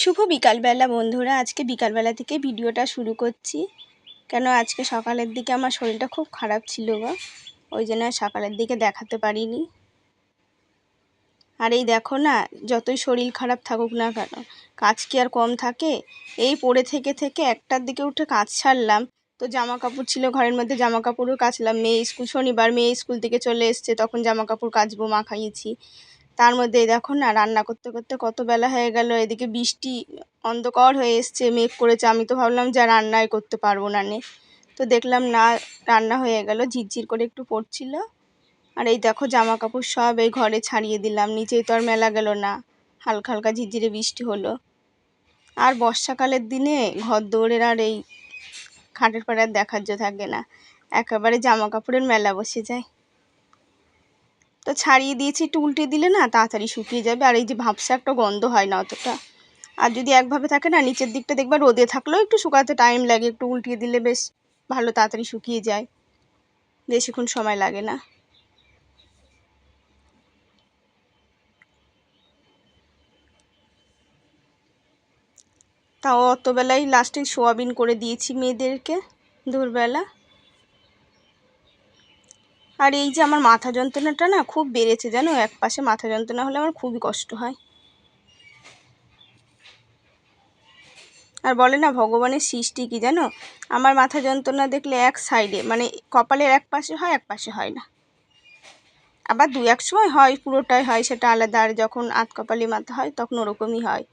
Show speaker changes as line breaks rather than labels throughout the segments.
শুভ বিকালবেলা বন্ধুরা। আজকে বিকালবেলা থেকে ভিডিওটা শুরু করছি, কেন আজকে সকালের দিকে আমার শরীরটা খুব খারাপ ছিল গো, ওই জন্য সকালের দিকে দেখাতে পারিনি। আর এই দেখো না, যতই শরীর খারাপ থাকুক না কেন, কাজ কি আর কম থাকে? এই পড়ে থেকে থেকে একটার দিকে উঠে কাজ ছাড়লাম, তো জামা কাপড় ছিল ঘরের মধ্যে, জামা কাপড়ও কাচলাম। মেয়ে স্কুল, শনিবার মেয়ে স্কুল থেকে চলে এসছে, তখন জামা কাপড় কাচবো, মা খাইয়েছি। তার মধ্যে দেখো না, রান্না করতে করতে কত বেলা হয়ে গেল। এদিকে বৃষ্টি অন্ধকার হয়ে এসছে, মেঘ করেছে। আমি তো ভাবলাম যে রান্নাই করতে পারবো না নে, তো দেখলাম না, রান্না হয়ে গেল, ঝিরঝির করে একটু পড়ছিল। আর এই দেখো জামা কাপড় সব এই ঘরে ছাড়িয়ে দিলাম, নিচেই তো আর মেলা গেল না, হালকা হালকা ঝিরঝিরে বৃষ্টি হলো। আর বর্ষাকালের দিনে ঘর দৌড়ের আর এই খাটের পাড়ার দেখার জো থাকে না, একেবারে জামা কাপড়ের মেলা বসে যায়। তো ছাড়িয়ে দিয়েছি, একটু উল্টে দিলে না তাড়াতাড়ি শুকিয়ে যাবে। আর এই যে ভাবসা একটা গন্ধ হয় না অতটা। আর যদি একভাবে থাকে না, নিচের দিকটা দেখবা রোদে থাকলেও একটু শুকাতে টাইম লাগে, একটু উল্টিয়ে দিলে বেশ ভালো তাড়াতাড়ি শুকিয়ে যায়, বেশিক্ষণ সময় লাগে না। তাও অত বেলায় লাস্টে সোয়াবিন করে দিয়েছি মেয়েদেরকে দুপুরবেলা। আর এই যে আমার মাথা যন্ত্রণাটা না খুব বেড়েছে জানো, এক পাশে মাথা যন্ত্রণা হলে আমার খুবই কষ্ট হয়। আর বলে না ভগবানের সৃষ্টি কি জানো, আমার মাথা যন্ত্রণা দেখলে এক সাইডে, মানে কপালের এক পাশে হয়, এক পাশে হয় না। আবার দু এক সময় হয় পুরোটাই হয়, সেটা আলাদা। আর যখন আধ কপালি মাথা হয় তখন ওরকমই হয়।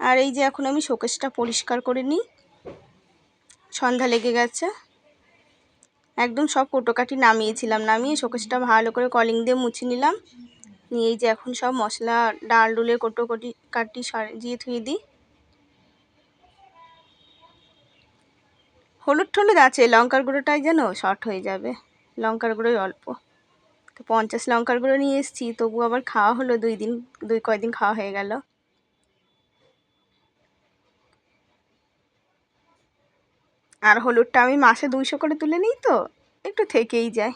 আর এই যে এখন আমি শোকেসটা পরিষ্কার করে নিই, সন্ধ্যা লেগে গেছে। একদম সব কোটোকাটি নামিয়েছিলাম, নামিয়ে শোকেসটা ভালো করে কলিং দিয়ে মুছে নিলাম। নিয়ে এই যে এখন সব মশলা, ডাল ডুলের কোটোকাটি কাটি সাজিয়ে ধুয়ে দিই। হলুদ টলুদ আছে, লঙ্কার গুঁড়োটাই যেন শর্ট হয়ে যাবে, লঙ্কার গুঁড়োই অল্প। তো 50 লঙ্কার গুঁড়ো নিয়ে এসেছি, তবু আবার খাওয়া হলো দুই কয়দিন খাওয়া হয়ে গেল। আর হলুদটা আমি মাসে 200 করে তুলে নিই, তো একটু থেকেই যায়,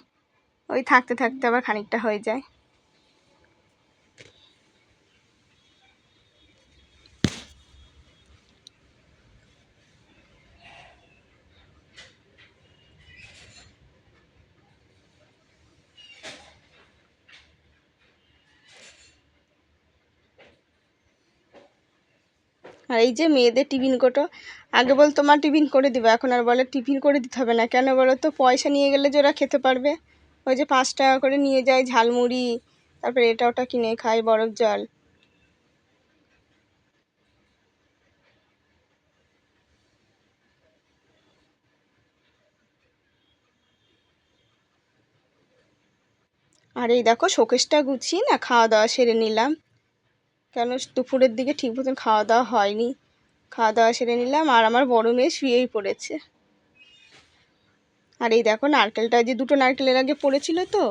ওই থাকতে থাকতে আবার খানিকটা হয়ে যায়। আর এই যে মেয়েদের টিফিন কোটো, আগে বল তোমার টিফিন করে দিবে, এখন আর বলে টিফিন করে দিতে হবে না। কেন বলো তো? পয়সা নিয়ে গেলে যে ওরা খেতে পারবে। ওই যে 5 টাকা করে নিয়ে যায় ঝালমুড়ি, তারপরে এটা ওটা কিনে খায়, বরফ জল। আর এই দেখো শোকেসটা গুছিয়ে না খাওয়া দাওয়া সেরে নিলাম, কেন দুপুরের দিকে ঠিক মতন খাওয়া দাওয়া হয়নি। খাওয়া দাওয়া সেরে নিলাম, আর আমার বড় মেয়ে শুয়েই পড়েছে। আর এই দেখো নারকেলটা, যে দুটো নারকেলের আগে পড়েছিল, তো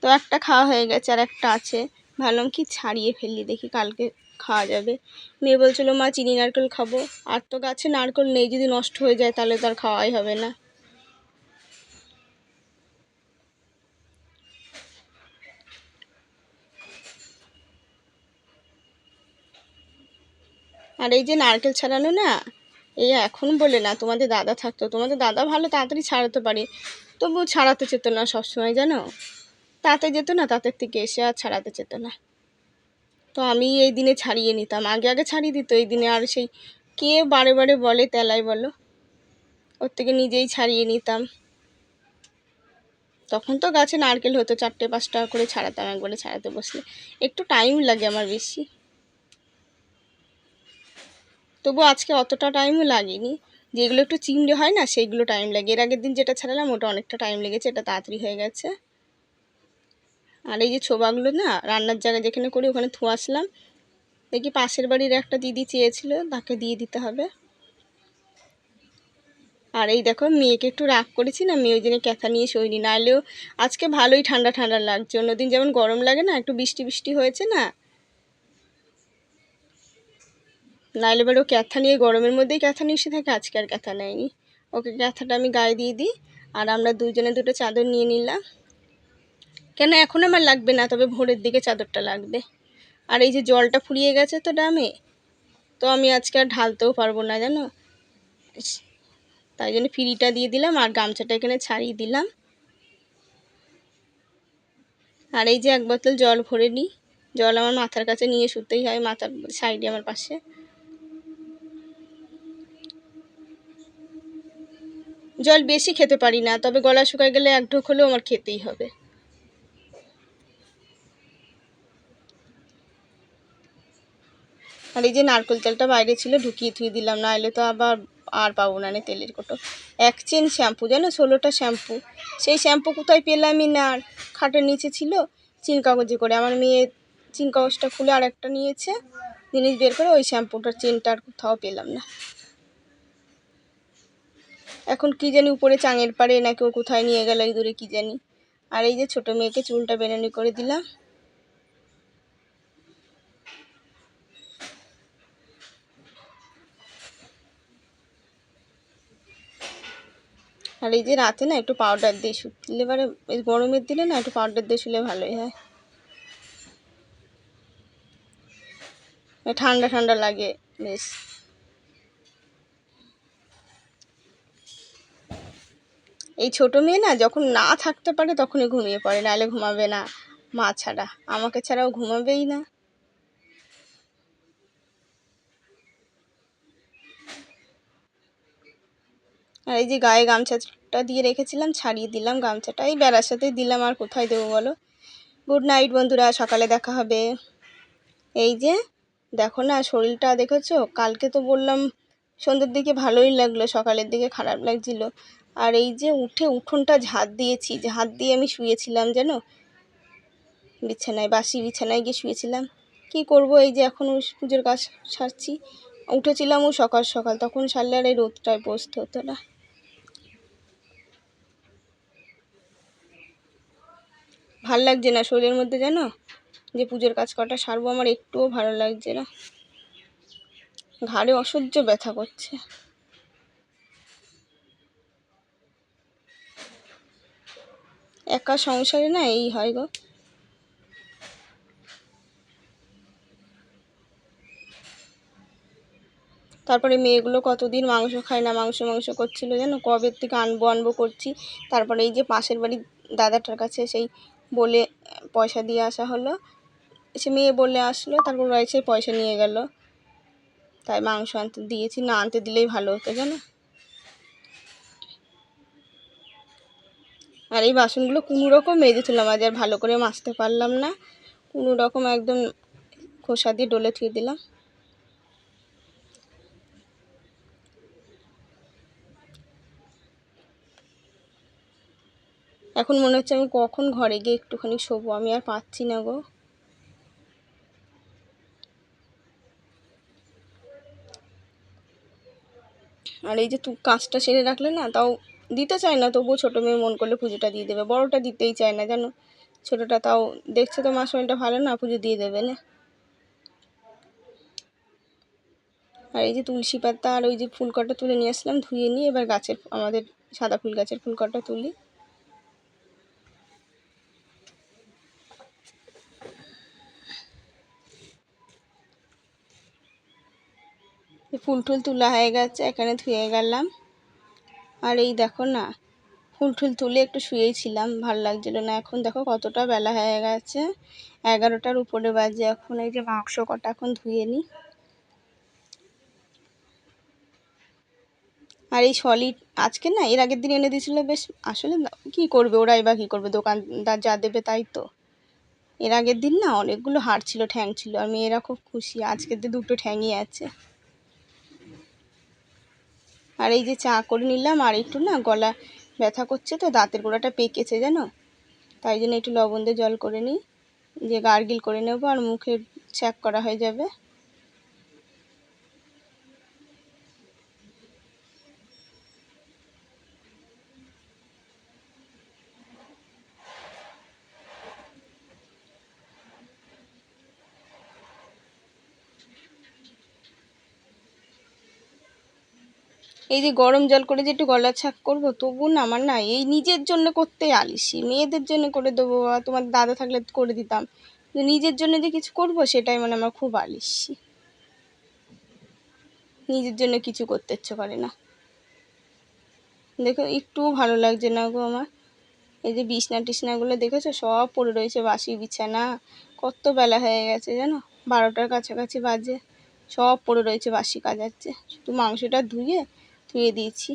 তো একটা খাওয়া হয়ে গেছে, আর একটা আছে। ভাবলাম কি ছাড়িয়ে ফেললি, দেখি কালকে খাওয়া যাবে। মেয়ে বলছিল মা চিনি নারকেল খাবো, আর তো গাছে নারকেল নেই, যদি নষ্ট হয়ে যায় তাহলে তো আর খাওয়াই হবে না। আর এই যে নারকেল ছাড়ানো না, এই এখন বলে না, তোমাদের দাদা থাকতো, তোমাদের দাদা ভালো তাড়াতাড়ি ছাড়াতে পারে, তবু ছাড়াতে চেত না সবসময় জানো। তাতে যেত না, তাদের থেকে এসে আর ছাড়াতে চেত না। তো আমি এই দিনে ছাড়িয়ে নিতাম, আগে আগে ছাড়িয়ে দিত, এই দিনে আর সেই কে বারে বারে বলে তেলাই বলো, ওর থেকে নিজেই ছাড়িয়ে নিতাম। তখন তো গাছে নারকেল হতো, 4-5 টাকা করে ছাড়াতাম একবারে ছাড়াতে বসলে। একটু টাইম লাগে আমার বেশি, তবু আজকে অতটা টাইমও লাগেনি। যেগুলো একটু চিমড়ে হয় না, সেইগুলো টাইম লাগে। এর আগের দিন যেটা ছাড়ালাম ওটা অনেকটা টাইম লেগেছে, এটা তাড়াতাড়ি হয়ে গেছে। আর এই যে ছোবাগুলো না রান্নার জায়গায় যেখানে করি ওখানে ধুয়ে আসলাম, দেখি পাশের বাড়ির একটা দিদি চেয়েছিল, তাকে দিয়ে দিতে হবে। আর এই দেখো মেয়েকে একটু রাগ করেছি না, মেয়ে ওই জন্য ক্যাথা নিয়ে শোয়নি, নাহলেও আজকে ভালোই ঠান্ডা ঠান্ডা লাগছে। অন্যদিন যেমন গরম লাগে না, একটু বৃষ্টি বৃষ্টি হয়েছে না, নাহলে এবার ও ক্যাথা নিয়ে গরমের মধ্যেই ক্যাথা নিয়ে এসে থাকে, আজকে আর ক্যাথা নেয়নি। ওকে ক্যাথাটা আমি গায়ে দিয়ে দিই, আর আমরা দুজনে দুটো চাদর নিয়ে নিলাম। কেন এখন আমার লাগবে না, তবে ভোরের দিকে চাদরটা লাগবে। আর এই যে জলটা ফুরিয়ে গেছে তো ড্রামে, তো আমি আজকে আর ঢালতেও পারবো না জানো, তাই জন্য ফিরিটা দিয়ে দিলাম আর গামছাটা এখানে ছাড়িয়ে দিলাম। আর এই যে এক বোতল জল ভরে নিই, জল আমার মাথার কাছে নিয়ে শুতেই হয়, মাথার সাইডে আমার পাশে। জল বেশি খেতে পারি না, তবে গলা শুকায় গেলে এক ঢোক হলেও আমার খেতেই হবে। আর এই যে নারকেল তেলটা বাইরে ছিল, ঢুকিয়ে থুয়ে দিলাম, না এলে তো আবার আর পাবো না তেলের কোটো। এক চেন শ্যাম্পু জানো, 16টা শ্যাম্পু। সেই শ্যাম্পু কোথায় পেলামই না, আর খাটের নিচে ছিল চিন কাগজে করে। আমার মেয়ে চিন কাগজটা খুলে আর একটা নিয়েছে জিনিস বের করে, ওই শ্যাম্পুটার চেনটা আর কোথাও পেলাম না। এখন কি জানি উপরে চাঙের পাড়ে না কেউ কোথায় নিয়ে গেল এই দূরে কি জানি। আর এই যে ছোটো মেয়েকে চুলটা বেনানি করে দিলাম। আর এই যে রাতে না একটু পাউডার দিয়ে শুলে, এবারে এই গরমের দিনে না একটু পাউডার দিয়ে শুলে ভালোই হয়, ঠান্ডা ঠান্ডা লাগে বেশ। এই ছোটো মেয়ে না যখন না থাকতে পারে তখনই ঘুমিয়ে পড়ে, নাহলে ঘুমাবে না মা ছাড়া, আমাকে ছাড়াও ঘুমাবেই না। আর এই যে গায়ে গামছাটা দিয়ে রেখেছিলাম, ছাড়িয়ে দিলাম গামছাটা, এই বেড়ার সাথেই দিলাম, আর কোথায় দেবো বলো। গুড নাইট বন্ধুরা, সকালে দেখা হবে। এই যে দেখো না শরীরটা দেখেছো, কালকে তো বললাম সন্ধ্যের দিকে ভালোই লাগলো, সকালের দিকে খারাপ লাগছিল। আর এই যে উঠে উঠোনটা ঝাঁট দিয়েছি, ঝাঁট দিয়ে আমি শুয়েছিলাম জানো, বিছানায়, বাসি বিছানায় গিয়ে শুয়েছিলাম। কি করব, এই যে এখন পুজোর কাজ সারছি, উঠেছিলামও সকাল সকাল, তখন সারলে আর এই রোদটায় বসতে হতো না। ভাল লাগছে না শরীরের মধ্যে জানো, যে পুজোর কাজ কটা সারবো, আমার একটুও ভালো লাগছে না, ঘাড়ে অসহ্য ব্যথা করছে। একা সংসারে না এই হয় গো। তারপরে মেয়েগুলো কতদিন মাংস খায় না, মাংস মাংস করছিল জানো, কবে থেকে আনবো আনবো করছি। তারপরে এই যে পাশের বাড়ির দাদাটার কাছে সেই বলে পয়সা দিয়ে আসা হলো, সে মেয়ে বলে আসলো, তারপর এসে পয়সা নিয়ে গেল, তাই মাংস আনতে দিয়েছি, না আনতে দিলেই ভালো হতো জানো। আর এই বাসনগুলো কোনো রকম মেজে তুললাম, আজ আর ভালো করে মাজতে পারলাম না, কোনো রকম একদম খোসা দিয়ে ডলে থুয়ে দিলাম। এখন মনে হচ্ছে আমি কখন ঘরে গিয়ে একটুখানি শোবো, আমি আর পাচ্ছি না গো। আর এই যে কাজটা সেরে রাখলে না, তাও দিতে চায় না, তবুও ছোটো মেয়ে মন করলে পুজোটা দিয়ে দেবে, বড়োটা দিতেই চায় না জানো, ছোটোটা তাও দেখছে তো মার শরীরটা ভালো না, পুজো দিয়ে দেবে না। আর এই যে তুলসী পাতা আর ওই যে ফুল কটা তুলে নিয়ে আসলাম, ধুয়ে নিয়ে এবার গাছের, আমাদের সাদা ফুল গাছের ফুল কটা তুলি। ফুল টুল তোলা হয়ে গেছে, এখানে ধুয়ে গেলাম। আর এই দেখো না ফুল টুল তুলে একটু শুয়েছিলাম, ভালো লাগছিলো না, এখন দেখো কতটা বেলা হয়ে গেছে, 11টার উপরে বাজে। এখন এই যে মাংস কটা এখন ধুয়ে নিই। আর এই সলিড আজকে না, এর আগের দিন এনে দিয়েছিলো বেশ, আসলে কি করবে ওরাই বা কী করবে, দোকানদার যা দেবে তাই তো। এর আগের দিন না অনেকগুলো হাড় ছিল, ঠ্যাং ছিল, আর মেয়েরা খুব খুশি, আজকের দিন দুটো ঠ্যাংই আছে। আর এই যে চা করে নিলাম, আর একটু না গলা ব্যথা করছে তো, দাঁতের গোড়াটা পেকেছে জানো, তাই জন্য একটু লবণ দিয়ে জল করে নিই, যে গার্গিল করে নেবো, আর মুখে ছ্যাঁক করা হয়ে যাবে। এই যে গরম জল করে যে একটু গলা ছ্যাঁক করবো, তবু না আমার না এই নিজের জন্য করতে আলিসি, মেয়েদের জন্য করে দেবো বা তোমার দাদা থাকলে করে দিতাম, নিজের জন্য যে কিছু করবো সেটাই মানে আমার খুব আলিসি। নিজের জন্য কিছু করতে ইচ্ছে করে না। দেখো একটুও ভালো লাগছে না গো আমার। এই যে বিছনা টিছনাগুলো দেখেছো সব পড়ে রয়েছে, বাসি বিছানা। কত বেলা হয়ে গেছে জানো, 12টার কাছাকাছি বাজে। সব পড়ে রয়েছে, বাসি কাজাচ্ছে। শুধু মাংসটা ধুয়ে দিয়েছি।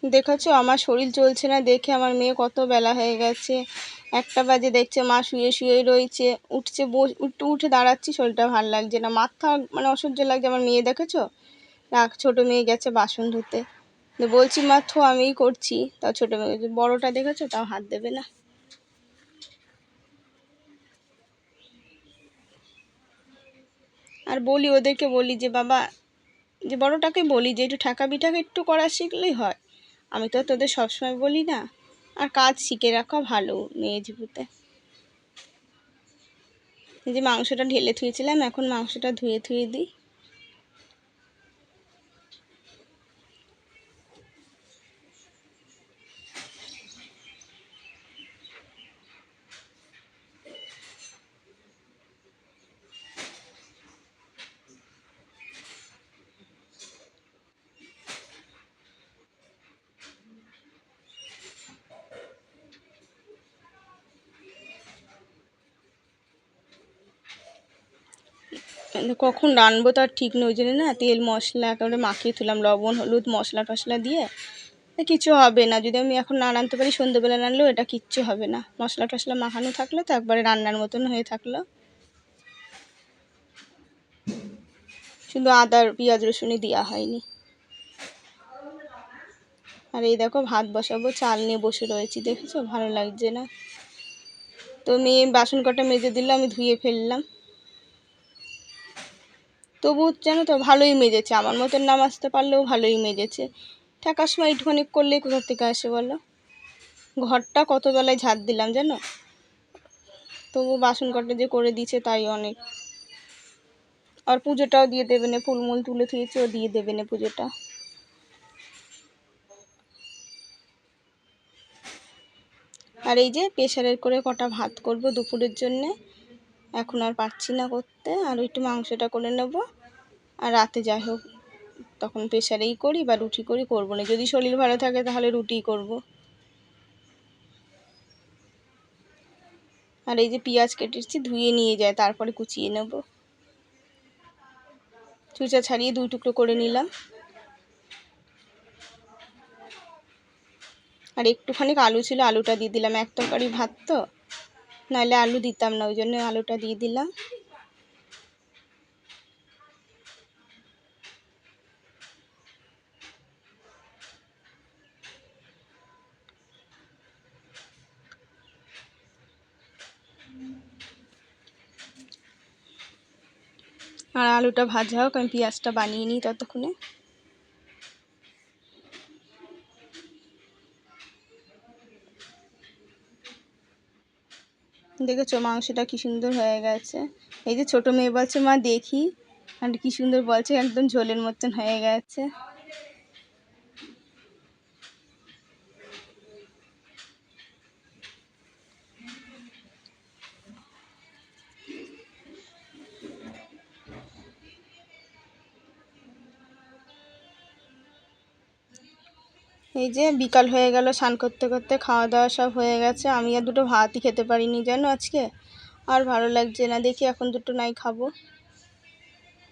দেখেছো আমার শরীর চলছে না দেখে আমার মেয়ে কত বেলা হয়ে গেছে, 1টা বাজে দেখছে মা শুয়ে শুয়ে রয়েছে। উঠছে, উঠে দাঁড়াচ্ছি, শরীরটা ভালো লাগছে না, মাথা মানে অসহ্য লাগছে। আমার মেয়ে দেখেছো, ছোটো মেয়ে গেছে বাসন ধুতে, বলছি মা থো আমিই করছি, তাও ছোটো মেয়ে, বড়োটা দেখেছো তাও হাত দেবে না। আর বলি ওদেরকে, বলি যে বাবা, যে বড়োটাকে বলি যে একটু ঠেকা বিঠাকে একটু করা শিখলেই হয়। আমি তো তোদের সবসময় বলি না। আর কাজ শিখে রাখা ভালো মেয়ে জীবুতে। এই যে মাংসটা ঢেলে থুয়েছিলাম, এখন মাংসটা ধুয়ে দিই। কখন রানবো তার ঠিক নেই, ওই জন্য না তেল মশলা একেবারে মাখিয়ে তুলাম, লবণ হলুদ মশলা টশলা দিয়ে। কিছু হবে না যদি আমি এখন না রাঁধতে পারি, সন্ধ্যেবেলা রান্নলেও এটা কিচ্ছু হবে না। মশলা টশলা মাখানো থাকলো তো একবারে রান্নার মতন হয়ে থাকলো। শুধু আদার পেঁয়াজ রসুনই দেওয়া হয়নি। আর এই দেখো ভাত বসাবো, চাল নিয়ে বসে রয়েছি, দেখেছো ভালো লাগছে না। তো মেয়ে বাসন কটা মেজে দিল, আমি ধুয়ে ফেললাম। তবু জানো তো ভালোই মেজেছে, আমার মতন না মাজতে পারলেও ভালোই মেজেছে। ঠেকার সময় একটুখানি করলেই কোথা থেকে আসে বলো। ঘরটা কত বেলায় ঝাড় দিলাম জানো, তবু বাসন কটা যে করে দিয়েছে তাই অনেক। আর পুজোটাও দিয়ে দেবে না, ফুলমুল তুলে থুয়েছে, ও দিয়ে দেবে না পুজোটা। আর এই যে প্রেশারের করে কটা ভাত করব দুপুরের জন্যে, এখন আর পারছি না করতে। আর একটু মাংসটা করে নেব, আর রাতে যাই হোক তখন প্রেশারেই করি বা রুটি করি, করবো না। যদি শরীর ভালো থাকে তাহলে রুটিই করব। আর এই যে পেঁয়াজ কেটেছি, ধুয়ে নিয়ে যায় তারপরে কুচিয়ে নেব। চুচা ছাড়িয়ে 2 টুকরো করে নিলাম। আর একটুখানি আলু ছিল, আলুটা দিয়ে দিলাম, এক তরকারি ভাত তো, নাহলে আলু দিতাম না, ওই জন্য আলুটা দিয়ে দিলাম। আর আলুটা ভাজা হোক, আমি পেঁয়াজটা বানিয়ে নিই ততক্ষণে। দেখেছো মাংসটা কি সুন্দর হয়ে গেছে। এই যে ছোটো মেয়ে বলছে মা দেখি, আর কি সুন্দর বলছে, একদম ঝোলের মতন হয়ে গেছে। এই যে বিকাল হয়ে গেল, স্নান করতে করতে খাওয়া দাওয়া সব হয়ে গেছে। আমি আর 2টো ভাতই খেতে পারিনি জানো আজকে, আর ভালো লাগছে না, দেখি এখন 2টো নাই খাবো।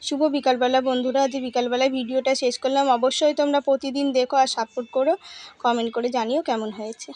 শুভ বিকালবেলা বন্ধুরা, আজ বিকালবেলায় ভিডিওটা শেষ করলাম। অবশ্যই তোমরা প্রতিদিন দেখো আর সাপোর্ট করো, কমেন্ট করে জানিও কেমন হয়েছে।